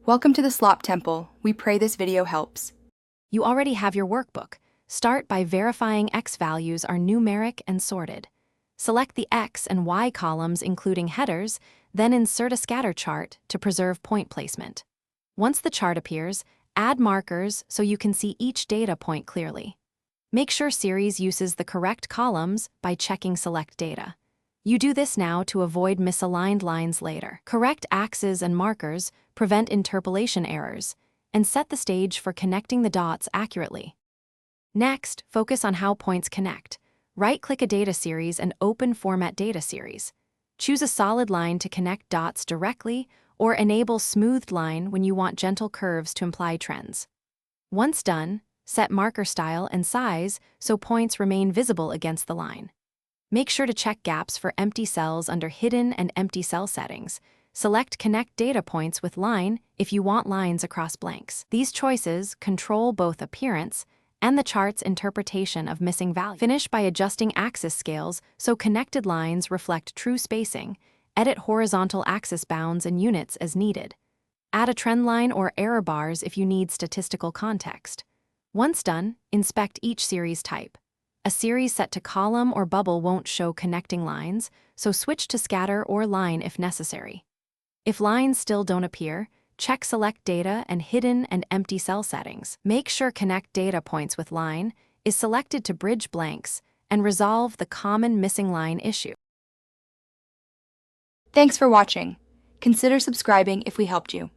Welcome to the Slop Temple. We pray this video helps. You already have your workbook. Start by verifying X values are numeric and sorted. Select the X and Y columns including headers, then insert a scatter chart to preserve point placement. Once the chart appears, add markers so you can see each data point clearly. Make sure series uses the correct columns by checking Select Data. You do this now to avoid misaligned lines later. Correct axes and markers prevent interpolation errors and set the stage for connecting the dots accurately. Next, focus on how points connect. Right-click a data series and open Format Data Series. Choose a solid line to connect dots directly or enable smoothed line when you want gentle curves to imply trends. Once done, set marker style and size so points remain visible against the line. Make sure to check gaps for empty cells under Hidden and Empty Cell settings. Select Connect Data Points with Line if you want lines across blanks. These choices control both appearance and the chart's interpretation of missing values. Finish by adjusting axis scales so connected lines reflect true spacing. Edit horizontal axis bounds and units as needed. Add a trend line or error bars if you need statistical context. Once done, inspect each series type. A series set to column or bubble won't show connecting lines, so switch to scatter or line if necessary. If lines still don't appear, check Select Data and Hidden and Empty Cell settings. Make sure Connect Data Points with Line is selected to bridge blanks and resolve the common missing line issue. Thanks for watching. Consider subscribing if we helped you.